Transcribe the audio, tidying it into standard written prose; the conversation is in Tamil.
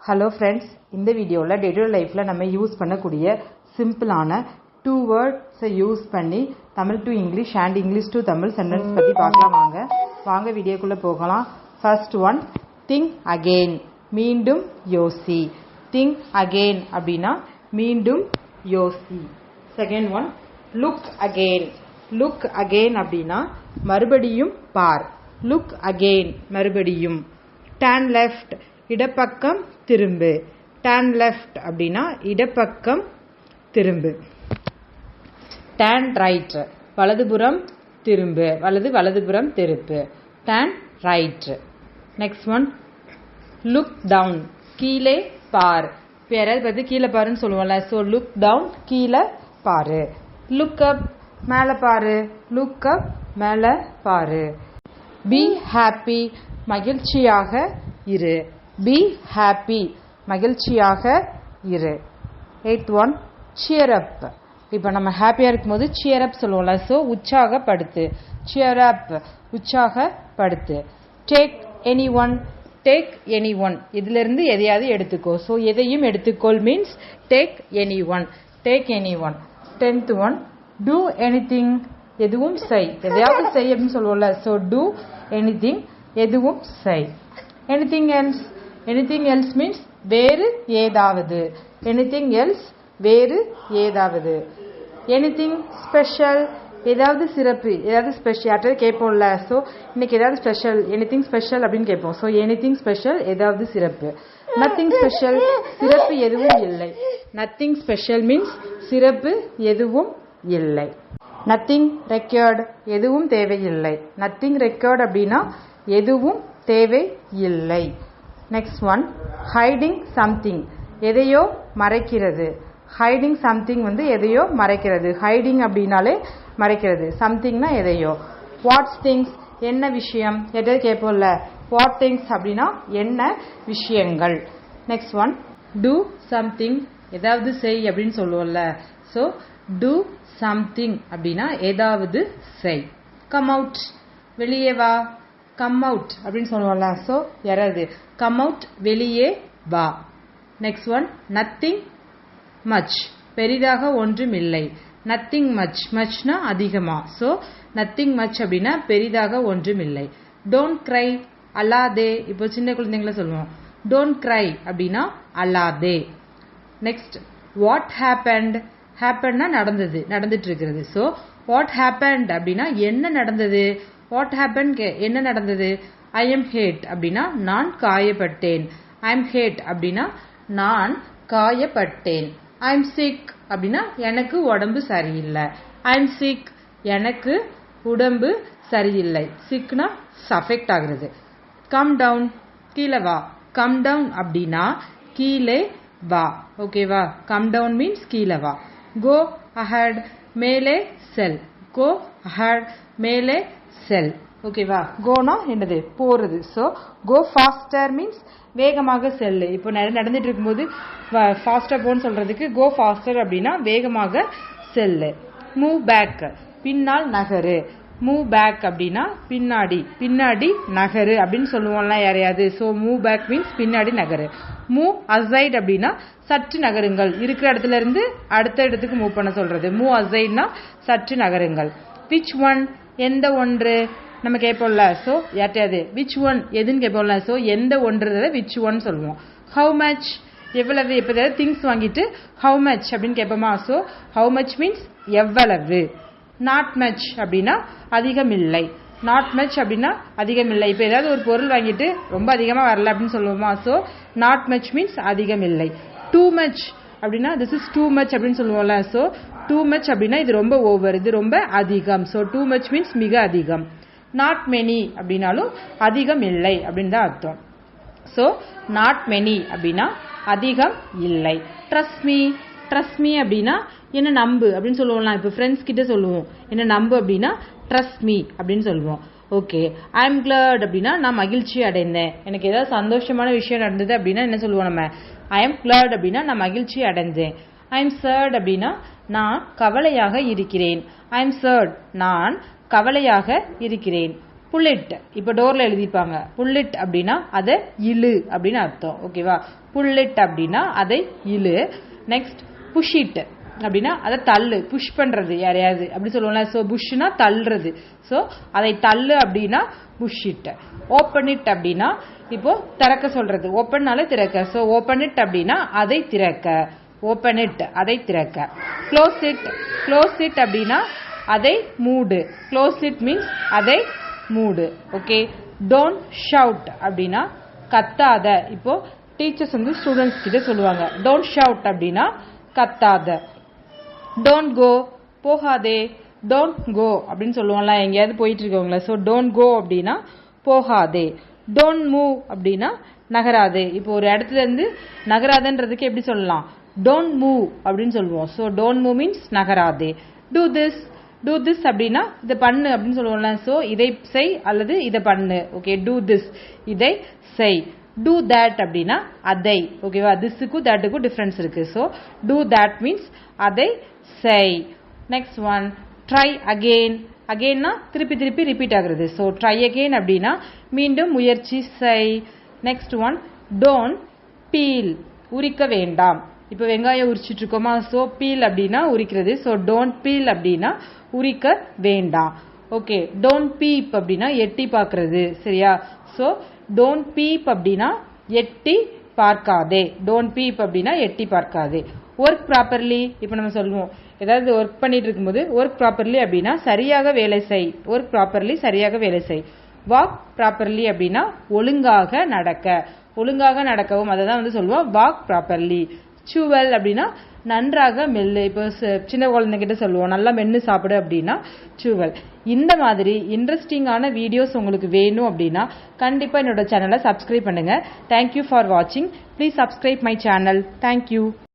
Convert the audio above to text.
ஹலோ ஃப்ரெண்ட்ஸ், இந்த வீடியோவில் டே டு டே லைஃப்பில் நம்ம யூஸ் பண்ணக்கூடிய சிம்பிளான 2 வேர்ட்ஸை யூஸ் பண்ணி Tamil to English and English to Tamil sentence பற்றி பார்க்கலாம். வாங்க வீடியோக்குள்ளே போகலாம். ஃபர்ஸ்ட் ஒன், திங்க் அகெயின், மீண்டும் யோசி. திங்க் அகெயின் அப்படின்னா மீண்டும் யோசி. Second one, look again. Look again அப்படின்னா மறுபடியும் பார். லுக் அகெயின் மறுபடியும். டர்ன் லெஃப்ட், இடப்பக்கம் திரும்பு. டர்ன் லெஃப்ட் அப்படின்னா இடப்பக்கம் திரும்பு. டர்ன் ரைட், வலதுபுறம் திரும்பு. வலதுபுறம் திருப்பு. Turn right. Next one, look down, கீழே பார். யாராவது பார்த்து கீழே பாருன்னு சொல்லுவோம்ல, ஸோ லுக் டவுன், கீழே பாரு. லுக் அப், மேலே பாரு. லுக் அப், மேலே பாரு. பி ஹாப்பி, மகிழ்ச்சியாக இரு. பி ஹாப்பி, மகிழ்ச்சியாக இரு. Eighth one, cheer up. இப்போ நம்ம ஹாப்பியாக இருக்கும்போது சியர் அப் சொல்லுவோம்ல, ஸோ உற்சாகப்படுத்து. சியர் அப், உற்சாகப்படுத்து. Take any one, take any one, இதிலிருந்து எதையாவது எடுத்துக்கோ. ஸோ எதையும் எடுத்துக்கொள் means take any one. Take any one. 10th one, do anything, எதுவும் செய். எதையாவது செய் அப்படின்னு சொல்லுவோம்ல, ஸோ டூ எனிதிங், எதுவும் செய். Anything else, anything else means வேறு ஏதாவது. எனிதிங் எல்ஸ், வேறு ஏதாவது. எனிதிங் ஸ்பெஷல், ஏதாவது சிறப்பு, ஏதாவது ஸ்பெஷல். யார்ட்டாவது கேட்போம்ல, ஸோ இன்னைக்கு ஏதாவது ஸ்பெஷல், எனிதிங் ஸ்பெஷல் அப்படின்னு கேட்போம். ஸோ எனிதிங் ஸ்பெஷல், ஏதாவது சிறப்பு. நத்திங் ஸ்பெஷல், சிறப்பு எதுவும் இல்லை. நத்திங் ஸ்பெஷல் மீன்ஸ் சிறப்பு எதுவும் இல்லை. நத்திங் ரெக்யர்ட், எதுவும் தேவையில்லை. நத்திங் ரெக்யர்ட் அப்படின்னா எதுவும் தேவை இல்லை. நெக்ஸ்ட் ஒன், ஹைடிங் சம்திங், எதையோ மறைக்கிறது. ஹைடிங் சம்திங் வந்து எதையோ மறைக்கிறது. ஹைடிங் அப்படின்னாலே மறைக்கிறது. சம்திங்னா எதையோ. வாட்ஸ் திங்ஸ், என்ன விஷயம். எதாவது கேட்போம்ல, வாட் திங்ஸ் அப்படின்னா என்ன விஷயங்கள். நெக்ஸ்ட் ஒன், டூ சம்திங், ஏதாவது செய் அப்படின்னு சொல்லுவோம்ல, ஸோ டூ சம்திங் அப்படின்னா ஏதாவது செய். கம் அவுட், வெளியே வா. கம் அவுட் அப்படின்னு சொல்லுவோம்ல, ஸோ யாராவது கம் அவுட், வெளியே வா. நெக்ஸ்ட் ஒன், நத்திங் மச், பெரிதாக ஒன்றும் இல்லை. நத்திங் மச், மச்னா அதிகமா. ஸோ நத்திங் மச் அப்படின்னா பெரிதாக ஒன்றும் இல்லை. டோன்ட் கிரை, அல்லாதே. இப்போ சின்ன குழந்தைங்கள சொல்லுவோம், டோன்ட் கிரை அப்படின்னா அல்லாதே. Next, what happened. ஹேப்பன்னா நடந்தது, நடந்துட்டு இருக்கிறது. ஸோ வாட் ஹேப்பன்ட் அப்படின்னா என்ன நடந்தது. வாட் ஹேப்பன், என்ன நடந்தது. ஐ எம் ஹேட் அப்படின்னா நான் காயப்பட்டேன். ஐ எம் ஹேட் அப்படின்னா நான் காயப்பட்டேன். ஐ எம் சிக் அப்படின்னா எனக்கு உடம்பு சரியில்லை. ஐ எம் சிக், எனக்கு உடம்பு சரியில்லை. சிக்னா சஃபெக்ட் ஆகுறது. கம் டவுன், கீழே வா. கம் டவுன் அப்படின்னா கீழே வா. ஓகேவா. கம் டவுன் மீன்ஸ் கீழே வா. கோ அஹெட், மேலே செல். கோ அஹெட், மேலே செல். ஓகேவா. கோனா என்னது, போறது. ஸோ கோ ஃபாஸ்டர் மீன்ஸ் வேகமாக செல்லு. இப்போ நடந்துட்டு இருக்கும்போது ஃபாஸ்டா போன்னு சொல்றதுக்கு கோ ஃபாஸ்டர் அப்படின்னா வேகமாக செல்லு. மூவ் பேக், பின்னால் நகரு. மூவ் பேக் அப்படின்னா பின்னாடி, பின்னாடி நகரு அப்படின்னு சொல்லுவோம்ல யாரையாவது. ஸோ மூவ் பேக் மீன்ஸ் பின்னாடி நகரு. மூவ் அசைட் அப்படின்னா சற்று நகருங்கள். இருக்கிற இடத்துல இருந்து அடுத்த இடத்துக்கு மூவ் பண்ண சொல்றது. மூவ் அசைட்னா சற்று நகருங்கள். விச் ஒன், எந்த ஒன்று. நம்ம கேட்போம்ல, ஸோ யார்ட்டையாது விச் ஒன் எதுன்னு கேட்போம்ல, ஸோ எந்த ஒன்றுறத விச் ஒன் சொல்லுவோம். ஹவு மச், எவ்வளவு. இப்போ ஏதாவது திங்ஸ் வாங்கிட்டு ஹவு மச் அப்படின்னு கேட்போமா, ஸோ ஹவு மச் மீன்ஸ் எவ்வளவு. நாட் மச் அப்படின்னா அதிகம் இல்லை. நாட் மச் அப்படின்னா அதிகம் இல்லை. இப்போ ஏதாவது ஒரு பொருள் வாங்கிட்டு ரொம்ப அதிகமாக வரல அப்படின்னு சொல்லுவோமா, ஸோ நாட் மச் மீன்ஸ் அதிகம் இல்லை. டூ மச் அப்படின்னா திஸ் இஸ் டூ மச் அப்படின்னு சொல்லுவோம்ல, ஸோ டூ மச் அப்படின்னா இது ரொம்ப ஓவர், இது ரொம்ப அதிகம். ஸோ டூ மச் மீன்ஸ் மிக அதிகம். நாட் மெனி அப்படின்னாலும் அதிகம் இல்லை அப்படின்னு தான் அர்த்தம். ஸோ நாட் மெனி அப்படின்னா அதிகம் இல்லை. ட்ரஸ்ட் மீ, ட்ரஸ்ட் மீ அப்படின்னா என்ன நம்பு அப்படின்னு சொல்லுவோம்ல. இப்போ ஃப்ரெண்ட்ஸ் கிட்ட சொல்லுவோம் என்ன நம்பு அப்படின்னா ட்ரஸ்ட் மீ அப்படின்னு சொல்லுவோம். ஓகே. ஐ எம் கிளாட் அப்படின்னா நான் மகிழ்ச்சி அடைந்தேன். எனக்கு ஏதாவது சந்தோஷமான விஷயம் நடந்தது அப்படின்னா என்ன சொல்லுவோம் நம்ம, ஐ எம் கிளாட் அப்படின்னா நான் மகிழ்ச்சி அடைந்தேன். ஐ எம் சேட் அப்படின்னா நான் கவலையாக இருக்கிறேன். ஐ எம் சேட், நான் கவலையாக இருக்கிறேன். புல் இட், இப்போ டோர்ல எழுதிப்பாங்க. புல் இட் அப்படின்னா அதை இழு அப்படின்னு அர்த்தம். ஓகேவா? புல் இட் அப்படின்னா அதை இழு. நெக்ஸ்ட் புஷ் இட் அப்படின்னா அதை தள்ளு, புஷ் பண்றது யாரையாவது அப்படி சொல்லுவோம்ல. ஸோ புஷ்னா தள்ளுறது. ஸோ அதை தள்ளு அப்படின்னா புஷ் இட். ஓப்பன் இட் அப்படின்னா இப்போ திறக்க சொல்றது. ஓப்பன்னால திறக்க. ஸோ ஓப்பன் இட் அப்படின்னா அதை திறக்க. ஓப்பன் இட் அதை திறக்க. க்ளோஸ் இட், க்ளோஸ் இட் அப்படின்னா அதை மூடு. க்ளோஸ் இட் மீன்ஸ் அதை மூடு. ஓகே. டோன்ட் ஷவுட் அப்படின்னா கத்தாத. இப்போ டீச்சர்ஸ் வந்து ஸ்டூடெண்ட்ஸ் கிட்ட சொல்லுவாங்க டோன்ட் ஷவுட் அப்படின்னா கத்தாத. டோன்ட் கோ, போகாதே. டோன்ட் கோ அப்படின்னு சொல்லுவோம்ல எங்கேயாவது போயிட்டு இருக்கவங்கள. ஸோ டோன்ட் கோ அப்படின்னா போகாதே. டோன்ட் மூவ் அப்படின்னா நகராதே. இப்போ ஒரு இடத்துல இருந்து நகராதன்றதுக்கு எப்படி சொல்லலாம்? டோன்ட் மூவ் அப்படின்னு சொல்லுவோம். ஸோ டோன்ட் மூவ் மீன்ஸ் நகராதே. டூ திஸ், டூ திஸ் அப்படின்னா இதை பண்ணு அப்படின்னு சொல்லுவோம்ல. ஸோ இதை செய் அல்லது இதை பண்ணு. ஓகே. டூ திஸ் இதை செய். டூ தேட் அப்படின்னா அதை. ஓகேவா? திஸ்ஸுக்கும் தேட்டுக்கும் டிஃபரன்ஸ் இருக்கு. ஸோ டூ தேட் மீன்ஸ் அதை செய். Next one try again. அகெயின்னா திருப்பி திருப்பி ரிப்பீட் ஆகுறது. ஸோ ட்ரை அகெயின் அப்படின்னா மீண்டும் முயற்சி செய். நெக்ஸ்ட் ஒன் டோன்ட் பீல், உரிக்க வேண்டாம். இப்போ வெங்காயம் உரிச்சிட்டு இருக்கோமா? ஸோ பீல் அப்படின்னா உரிக்கிறது. ஸோ டோன்ட் பீல் அப்படின்னா உரிக்க வேண்டாம். ஓகே. டோன்ட் பீப் அப்படின்னா எட்டி பார்க்கறது. சரியா? ஸோ டோன்ட் பீப் அப்படின்னா எட்டி பார்க்காதே. டோன்ட் பீப் அப்படின்னா எட்டி பார்க்காதே. ஒர்க் ப்ராப்பர்லி, இப்போ நம்ம சொல்லுவோம் ஏதாவது ஒர்க் பண்ணிட்டு இருக்கும்போது ஒர்க் ப்ராப்பர்லி அப்படின்னா சரியாக வேலை செய். ஒர்க் ப்ராப்பர்லி சரியாக வேலை செய். வாக் ப்ராப்பர்லி அப்படின்னா ஒழுங்காக நடக்க. ஒழுங்காக நடக்கவும் அதை தான் வந்து சொல்லுவோம் வாக் ப்ராப்பர்லி. சூவல் அப்படின்னா நன்றாக மெல்லு. இப்போ சின்ன குழந்தைகிட்ட சொல்லுவோம் நல்லா மென்னு சாப்பிடு அப்படின்னா சூவல். இந்த மாதிரி இன்ட்ரெஸ்டிங்கான வீடியோஸ் உங்களுக்கு வேணும் அப்படின்னா கண்டிப்பா என்னோட சேனலை சப்ஸ்கிரைப் பண்ணுங்க. தேங்க்யூ ஃபார் வாட்சிங். Please subscribe my channel. Thank you.